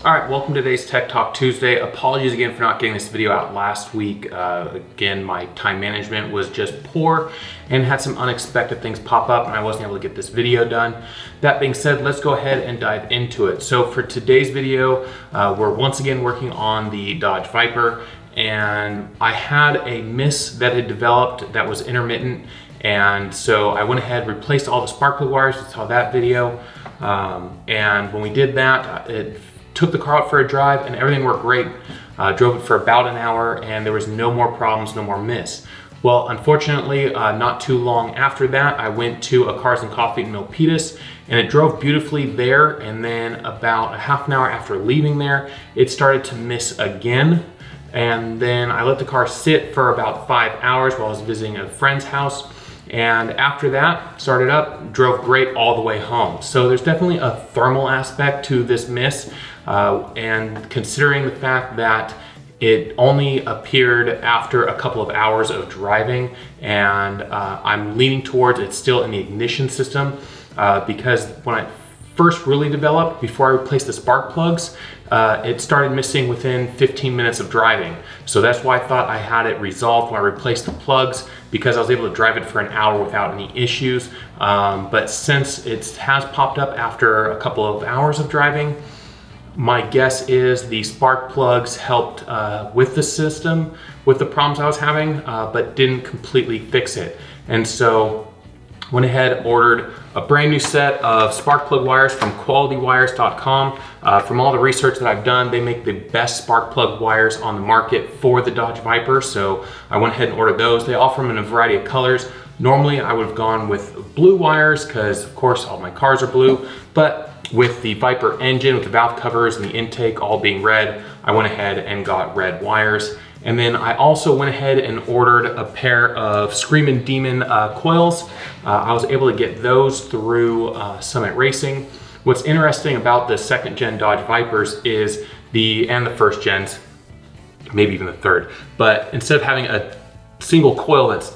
All right, welcome to today's Tech Talk Tuesday. Apologies again for not getting this video out last week. Again, my time management was just poor and had some unexpected things pop up and I wasn't able to get this video done. That being said, let's go ahead and dive into it. So for today's video, we're once again working on the Dodge Viper, and I had a miss that had developed that was intermittent, and so I went ahead and replaced all the spark plug wires. You saw that video, and when we did that, it took the car out for a drive and everything worked great. Drove it for about an hour and there was no more problems, no more miss. Well, unfortunately, not too long after that, I went to a Cars and Coffee in Milpitas and it drove beautifully there. And then about a half an hour after leaving there, it started to miss again. And then I let the car sit for about 5 hours while I was visiting a friend's house. And after that, started up, drove great all the way home. So there's definitely a thermal aspect to this miss. And considering the fact that it only appeared after a couple of hours of driving, and I'm leaning towards it's still in the ignition system, because when I first really developed, before I replaced the spark plugs, it started missing within 15 minutes of driving. So that's why I thought I had it resolved when I replaced the plugs, because I was able to drive it for an hour without any issues. But since it has popped up after a couple of hours of driving, my guess is the spark plugs helped with the system, with the problems I was having, but didn't completely fix it. And so went ahead, ordered a brand new set of spark plug wires from qualitywires.com. From all the research that I've done, they make the best spark plug wires on the market for the Dodge Viper. So I went ahead and ordered those. They offer them in a variety of colors. Normally I would have gone with blue wires because of course all my cars are blue, but with the Viper engine, with the valve covers and the intake all being red, I went ahead and got red wires. And then I also went ahead and ordered a pair of Screamin Demon coils. I was able to get those through Summit Racing. What's interesting about the second gen Dodge Vipers is and the first gens, maybe even the third, but instead of having a single coil that's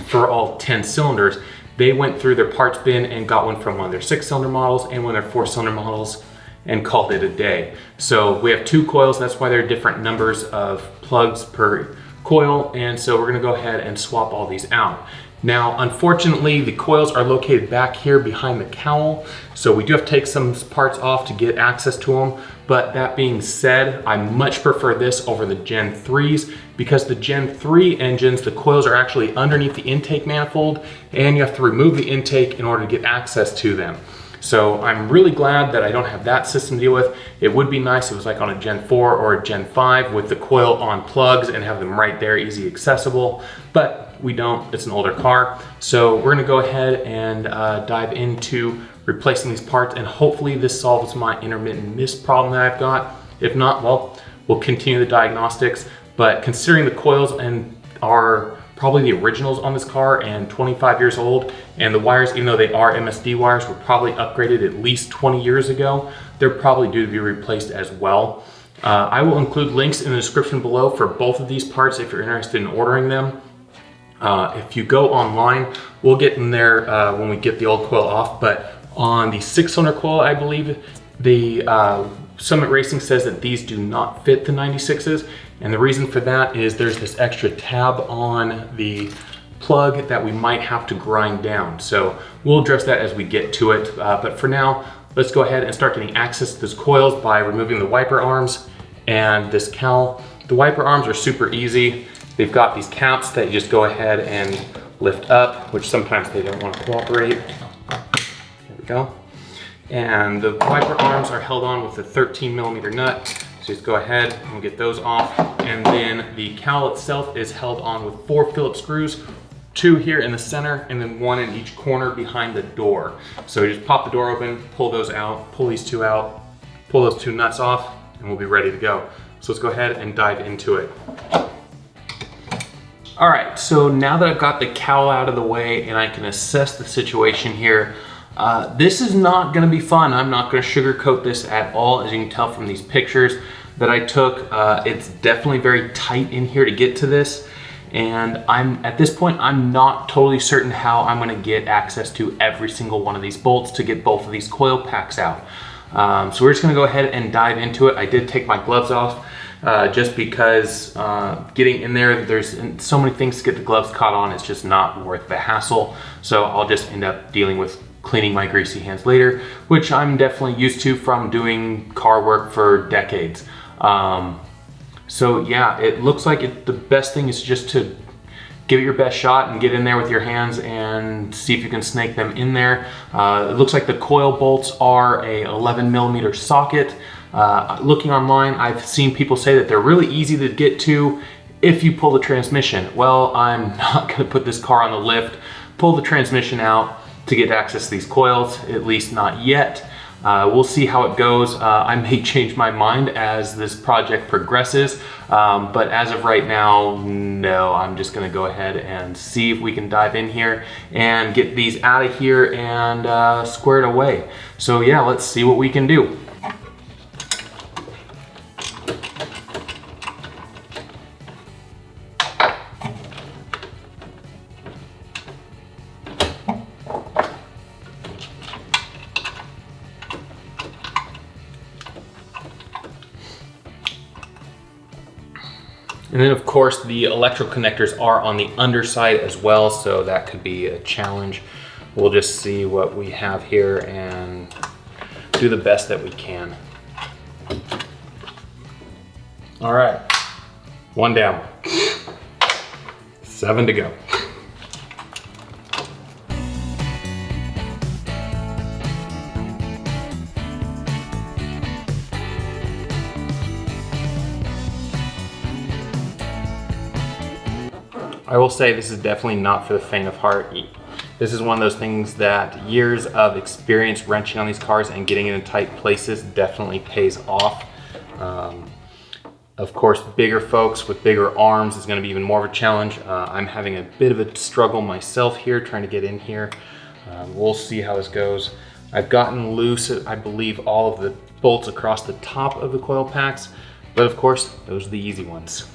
for all 10 cylinders, they went through their parts bin and got one from one of their 6-cylinder models and one of their 4-cylinder models and called it a day. So we have 2 coils, that's why there are different numbers of plugs per coil, and so we're gonna go ahead and swap all these out. Now, unfortunately, the coils are located back here behind the cowl, so we do have to take some parts off to get access to them. But that being said, I much prefer this over the Gen 3s because the Gen 3 engines, the coils are actually underneath the intake manifold and you have to remove the intake in order to get access to them. So I'm really glad that I don't have that system to deal with. It would be nice if it was like on a Gen 4 or a Gen 5 with the coil on plugs and have them right there, easy accessible, but we don't, it's an older car. So we're gonna go ahead and dive into replacing these parts, and hopefully this solves my intermittent miss problem that I've got. If not, well, we'll continue the diagnostics, but considering the coils are probably the originals on this car and 25 years old, and the wires, even though they are MSD wires, were probably upgraded at least 20 years ago, they're probably due to be replaced as well. I will include links in the description below for both of these parts if you're interested in ordering them. If you go online, we'll get in there when we get the old coil off, but on the 6-cylinder coil, I believe, the Summit Racing says that these do not fit the 96s. And the reason for that is there's this extra tab on the plug that we might have to grind down. So we'll address that as we get to it. But for now, let's go ahead and start getting access to those coils by removing the wiper arms and this cowl. The wiper arms are super easy. They've got these caps that you just go ahead and lift up, which sometimes they don't want to cooperate. There we go. And the wiper arms are held on with a 13mm nut. So just go ahead and we'll get those off. And then the cowl itself is held on with 4 Phillips screws, 2 here in the center, and then 1 in each corner behind the door. So you just pop the door open, pull those out, pull these 2 out, pull those 2 nuts off, and we'll be ready to go. So let's go ahead and dive into it. All right, so now that I've got the cowl out of the way and I can assess the situation here, this is not gonna be fun. I'm not gonna sugarcoat this at all. As you can tell from these pictures that I took, it's definitely very tight in here to get to this. And at this point, I'm not totally certain how I'm gonna get access to every single one of these bolts to get both of these coil packs out. So we're just gonna go ahead and dive into it. I did take my gloves off just because getting in there, there's so many things to get the gloves caught on, it's just not worth the hassle. So I'll just end up dealing with cleaning my greasy hands later, which I'm definitely used to from doing car work for decades. So yeah, it looks like the best thing is just to give it your best shot and get in there with your hands and see if you can snake them in there. It looks like the coil bolts are a 11mm socket. Looking online, I've seen people say that they're really easy to get to if you pull the transmission. Well, I'm not gonna put this car on the lift, pull the transmission out to get access to these coils, at least not yet. We'll see how it goes. I may change my mind as this project progresses, but as of right now, no, I'm just gonna go ahead and see if we can dive in here and get these out of here and squared away. So yeah, let's see what we can do. And then of course the electrical connectors are on the underside as well, so that could be a challenge. We'll just see what we have here and do the best that we can. All right, 1 down, 7 to go. I will say this is definitely not for the faint of heart. This is one of those things that years of experience wrenching on these cars and getting it in tight places definitely pays off. Of course, bigger folks with bigger arms is going to be even more of a challenge. I'm having a bit of a struggle myself here trying to get in here. We'll see how this goes. I've gotten loose, I believe, all of the bolts across the top of the coil packs, but of course, those are the easy ones.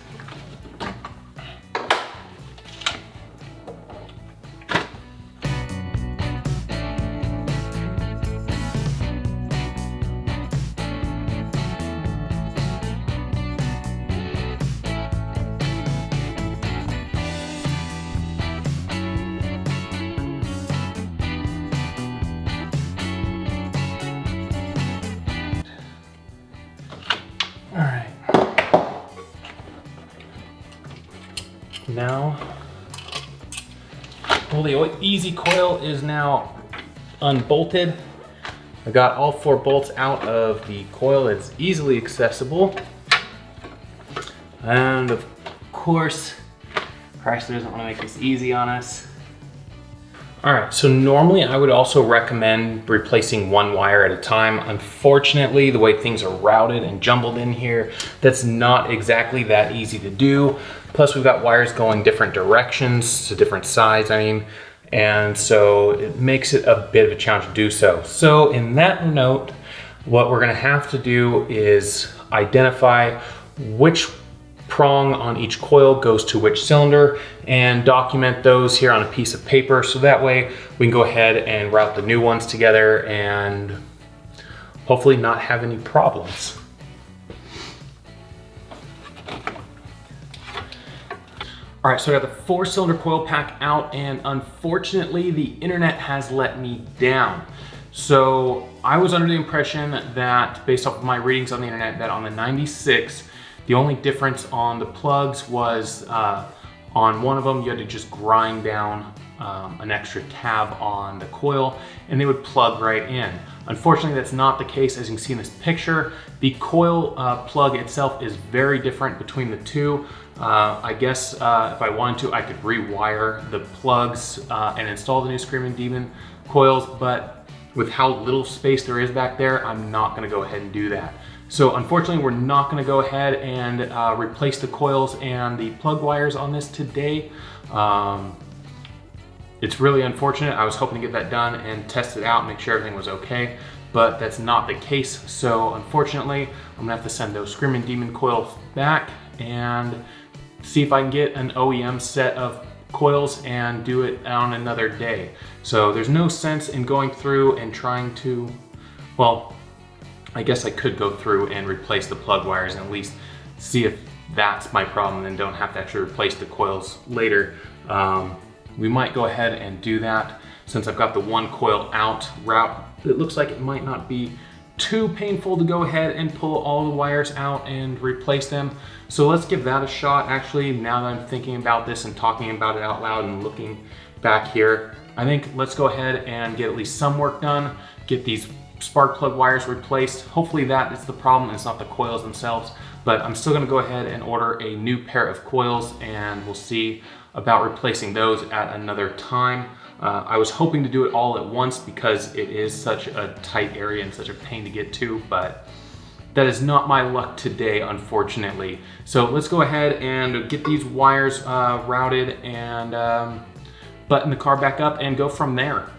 All right. Now, well, the easy coil is now unbolted. I got all 4 bolts out of the coil. It's easily accessible. And of course, Chrysler doesn't want to make this easy on us. All right, so normally I would also recommend replacing 1 wire at a time. Unfortunately, the way things are routed and jumbled in here, that's not exactly that easy to do. Plus we've got wires going different directions to different sides, and so it makes it a bit of a challenge to do so. So in that note, what we're gonna have to do is identify which prong on each coil goes to which cylinder and document those here on a piece of paper, so that way we can go ahead and route the new ones together and hopefully not have any problems. All right, so I got the 4-cylinder coil pack out, and unfortunately the internet has let me down. So I was under the impression that, based off of my readings on the internet, that on the 96, the only difference on the plugs was on one of them, you had to just grind down an extra tab on the coil and they would plug right in. Unfortunately, that's not the case. As you can see in this picture, the coil plug itself is very different between the two. I guess if I wanted to, I could rewire the plugs and install the new Screamin Demon coils, but with how little space there is back there, I'm not gonna go ahead and do that. So unfortunately, we're not gonna go ahead and replace the coils and the plug wires on this today. It's really unfortunate. I was hoping to get that done and test it out, make sure everything was okay, but that's not the case. So unfortunately, I'm gonna have to send those Screamin Demon coils back and see if I can get an OEM set of coils and do it on another day. So there's no sense in going through and trying to, well, I guess I could go through and replace the plug wires and at least see if that's my problem and don't have to actually replace the coils later. We might go ahead and do that since I've got the one coil out route. It looks like it might not be too painful to go ahead and pull all the wires out and replace them. So let's give that a shot. Actually, now that I'm thinking about this and talking about it out loud and looking back here, I think let's go ahead and get at least some work done, get these spark plug wires replaced. Hopefully that is the problem, it's not the coils themselves, but I'm still gonna go ahead and order a new pair of coils and we'll see about replacing those at another time. I was hoping to do it all at once because it is such a tight area and such a pain to get to, but that is not my luck today, unfortunately. So let's go ahead and get these wires routed and button the car back up and go from there.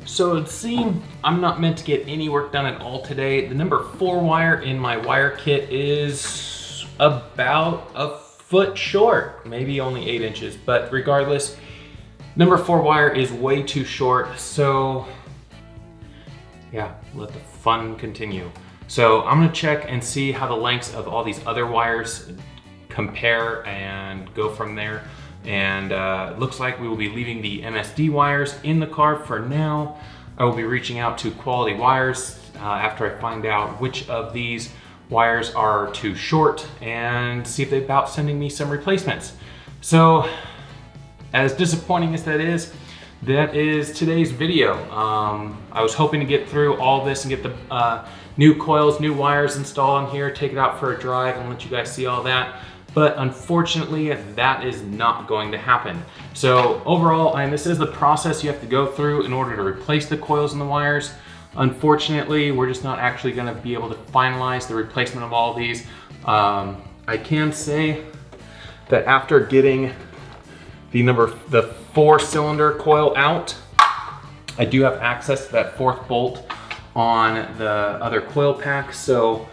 So it seems I'm not meant to get any work done at all today. The number 4 wire in my wire kit is about a foot short, maybe only 8 inches, but regardless, number 4 wire is way too short. So yeah, let the fun continue. So I'm gonna check and see how the lengths of all these other wires compare and go from there. And it looks like we will be leaving the MSD wires in the car for now. I will be reaching out to Quality Wires after I find out which of these wires are too short and see if they're about sending me some replacements. So as disappointing as that is today's video. I was hoping to get through all this and get the new coils, new wires installed on here, take it out for a drive and let you guys see all that. But unfortunately, that is not going to happen. So overall, and this is the process you have to go through in order to replace the coils and the wires. Unfortunately, we're just not actually gonna be able to finalize the replacement of all of these. I can say that after getting the 4-cylinder coil out, I do have access to that 4th bolt on the other coil pack, so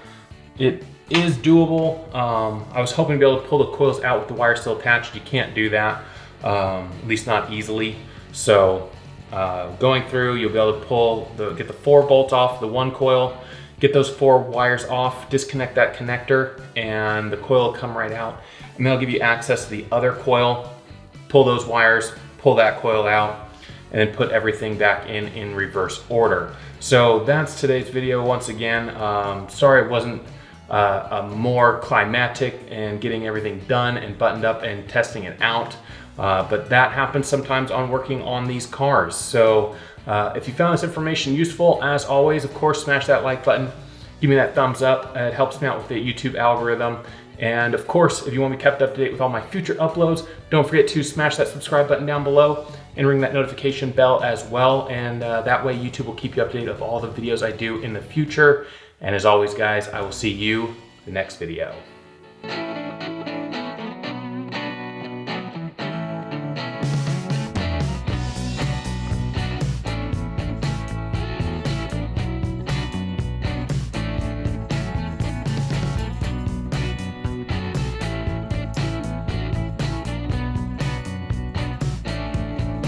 it is doable. I was hoping to be able to pull the coils out with the wire still attached. You can't do that, at least not easily. So going through, you'll be able to get the 4 bolts off the one coil, get those 4 wires off, disconnect that connector, and the coil will come right out. And that'll give you access to the other coil, pull those wires, pull that coil out, and then put everything back in reverse order. So that's today's video once again. Sorry it wasn't more climatic and getting everything done and buttoned up and testing it out. But that happens sometimes on working on these cars. So if you found this information useful, as always, of course, smash that like button. Give me that thumbs up. It helps me out with the YouTube algorithm. And of course, if you want to be kept up to date with all my future uploads, don't forget to smash that subscribe button down below and ring that notification bell as well. And that way YouTube will keep you updated of all the videos I do in the future. And as always, guys, I will see you in the next video.